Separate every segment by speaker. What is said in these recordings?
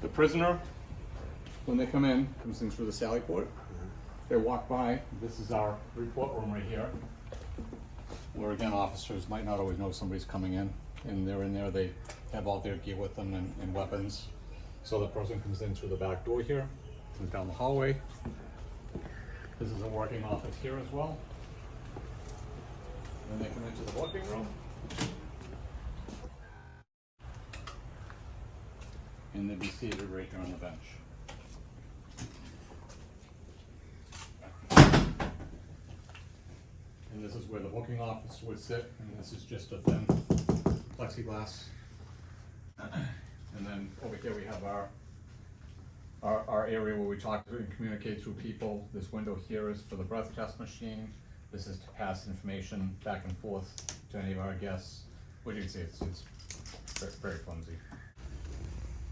Speaker 1: The prisoner, when they come in, comes in through the sally port. They walk by. This is our report room right here, where again, officers might not always know somebody's coming in, and they're in there. They have all their gear with them and weapons. So the person comes in through the back door here, comes down the hallway. This is a working office here as well. Then they come into the working room. And they'd be seated right here on the bench. And this is where the booking office would sit, and this is just a thin plexiglass. And then over here we have our area where we talk to and communicate through people. This window here is for the breath test machine. This is to pass information back and forth to any of our guests. What you can see, it's very flimsy.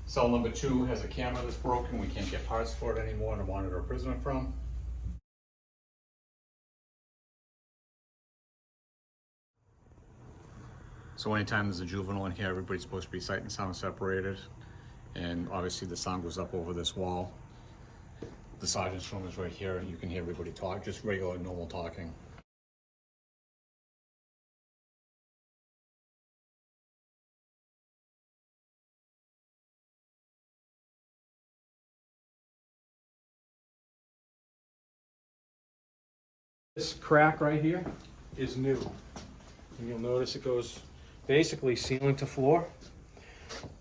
Speaker 1: Cell number 2 has a camera that's broken. We can't get parts for it anymore to monitor a prisoner from. So anytime there's a juvenile in here, everybody's supposed to be sight and sound separated. And obviously the sound goes up over this wall. The sergeant's room is right here, and you can hear everybody talk, just regular, normal talking.
Speaker 2: This crack right here is new. And you'll notice it goes basically ceiling to floor.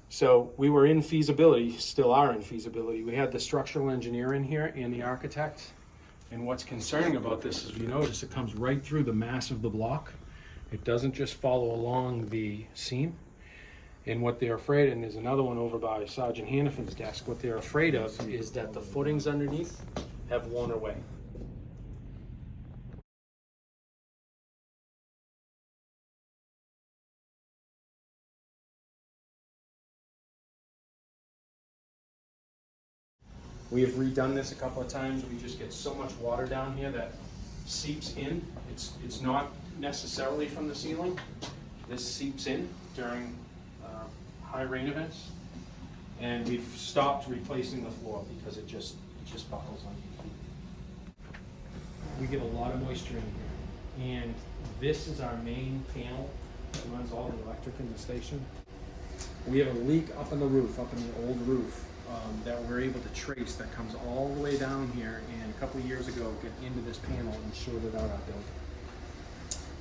Speaker 2: So we were in feasibility, still are in feasibility. We had the structural engineer in here and the architect. And what's concerning about this is you notice it comes right through the mass of the block. It doesn't just follow along the seam. And what they're afraid, and there's another one over by Sergeant Hannafin's desk, what they're afraid of is that the footings underneath have worn away. We have redone this a couple of times. We just get so much water down here that seeps in. It's not necessarily from the ceiling. This seeps in during high rain events. And we've stopped replacing the floor because it just buckles underneath. We get a lot of moisture in here. And this is our main panel that runs all the electric in the station. We have a leak up in the roof, up in the old roof. That we're able to trace that comes all the way down here, and a couple of years ago get into this panel and shorted out our building.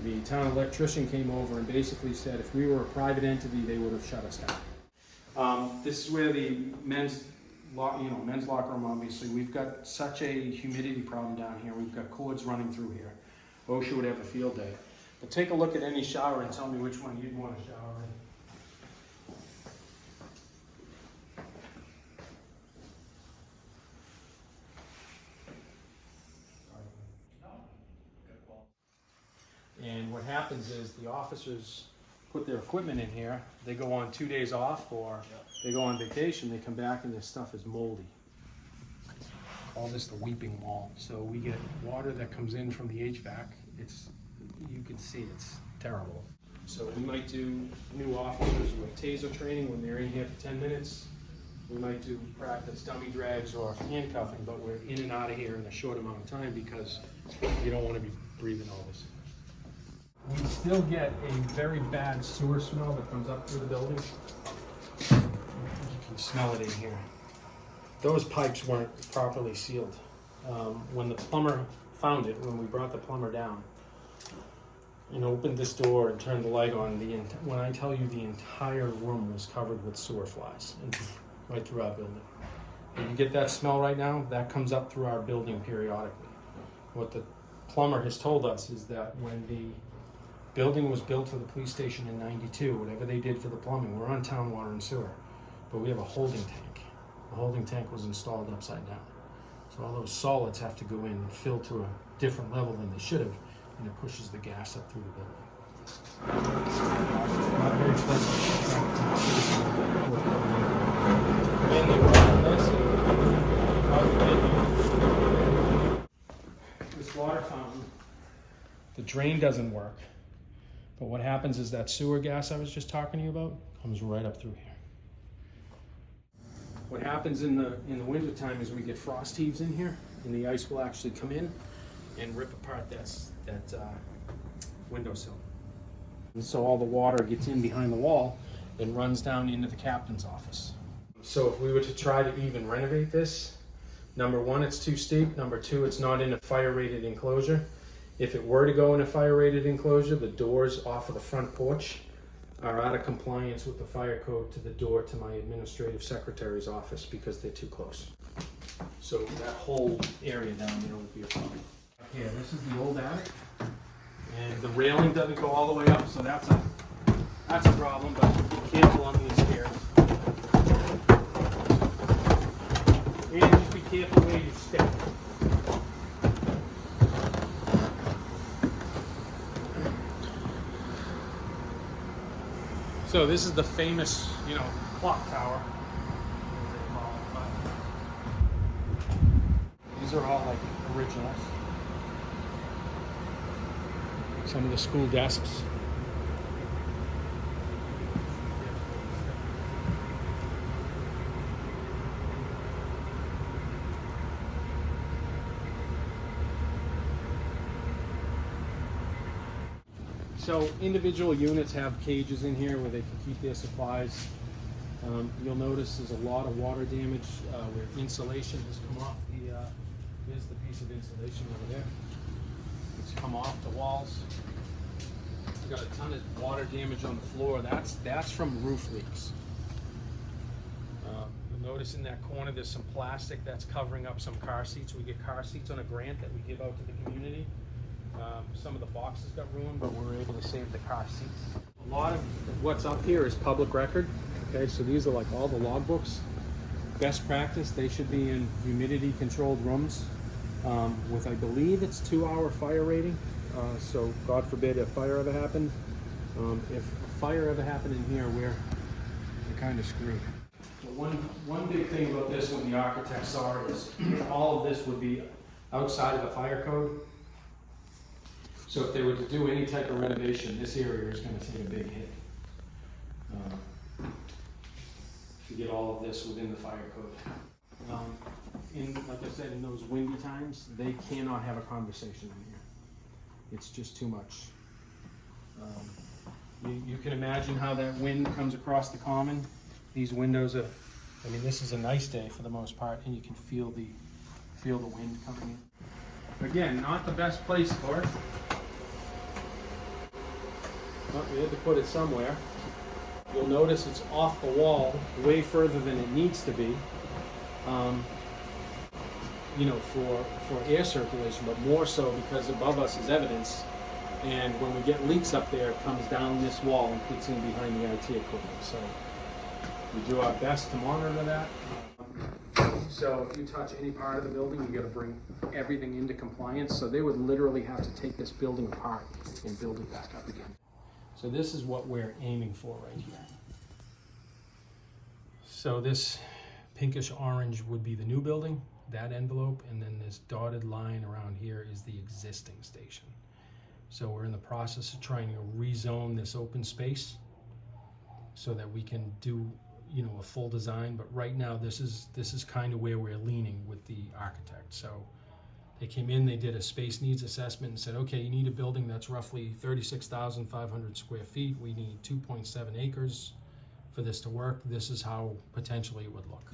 Speaker 2: The town electrician came over and basically said if we were a private entity, they would have shut us down. This is where the men's locker room, obviously. We've got such a humidity problem down here. We've got cords running through here. OSHA would have a field day. But take a look at any shower and tell me which one you'd want to shower in. And what happens is the officers put their equipment in here, they go on 2 days off or they go on vacation, they come back and this stuff is moldy. Call this the weeping wall. So we get water that comes in from the HVAC. You can see it's terrible. So we might do new officers with taser training when they're in here for 10 minutes. We might do practice dummy drags or handcuffing, but we're in and out of here in a short amount of time because you don't want to be breathing all this. We still get a very bad sewer smell that comes up through the building. You can smell it in here. Those pipes weren't properly sealed. When the plumber found it, when we brought the plumber down and opened this door and turned the light on, when I tell you the entire room was covered with sewer flies right through our building. If you get that smell right now, that comes up through our building periodically. What the plumber has told us is that when the building was built for the police station in '92. Whatever they did for the plumbing, we're on town water and sewer, but we have a holding tank. The holding tank was installed upside down. So all those solids have to go in and fill to a different level than they should have, and it pushes the gas up through the building. Not very pleasant. This water fountain, the drain doesn't work. But what happens is that sewer gas I was just talking to you about comes right up through here. What happens in the winter time is we get frost heaves in here, and the ice will actually come in and rip apart that windowsill. And so all the water gets in behind the wall and runs down into the captain's office. So if we were to try to even renovate this, number one, it's too steep. Number two, it's not in a fire-rated enclosure. If it were to go in a fire-rated enclosure, the doors off of the front porch are out of compliance with the fire code to the door to my administrative secretary's office because they're too close. So that whole area down there would be a problem. Here, this is the old attic, and the railing doesn't go all the way up, so that's a problem, but be careful on these stairs. And just be careful where you step. So this is the famous, clock tower. These are all like originals. Some of the school desks. So individual units have cages in here where they can keep their supplies. You'll notice there's a lot of water damage where insulation has come off the, here's the piece of insulation over there. It's come off the walls. We've got a ton of water damage on the floor. That's from roof leaks. You'll notice in that corner there's some plastic that's covering up some car seats. We get car seats on a grant that we give out to the community. Some of the boxes got ruined, but we were able to save the car seats. A lot of what's up here is public record. Okay, so these are like all the logbooks. Best practice, they should be in humidity controlled rooms with, I believe it's 2-hour fire rating. So God forbid a fire ever happened. If a fire ever happened in here, we're kind of screwed. So one big thing about this when the architect saw it is all of this would be outside of the fire code. So if they were to do any type of renovation, this area is going to take a big hit. To get all of this within the fire code. Like I said, in those windy times, they cannot have a conversation in here. It's just too much. You can imagine how that wind comes across the common. These windows are, this is a nice day for the most part, and you can feel the wind coming in. Again, not the best place for it. But we had to put it somewhere. You'll notice it's off the wall way further than it needs to be, for air circulation, but more so because above us is evidence, and when we get leaks up there, it comes down this wall and gets in behind the IT equipment. So we do our best to monitor that. So if you touch any part of the building, you got to bring everything into compliance. So they would literally have to take this building apart and build it back up again. So this is what we're aiming for right here. So this pinkish orange would be the new building, that envelope, and then this dotted line around here is the existing station. So we're in the process of trying to rezone this open space so that we can do, a full design. But right now, this is kind of where we're leaning with the architect. So they came in, they did a space needs assessment and said, okay, you need a building that's roughly 36,500 square feet. We need 2.7 acres for this to work. This is how potentially it would look.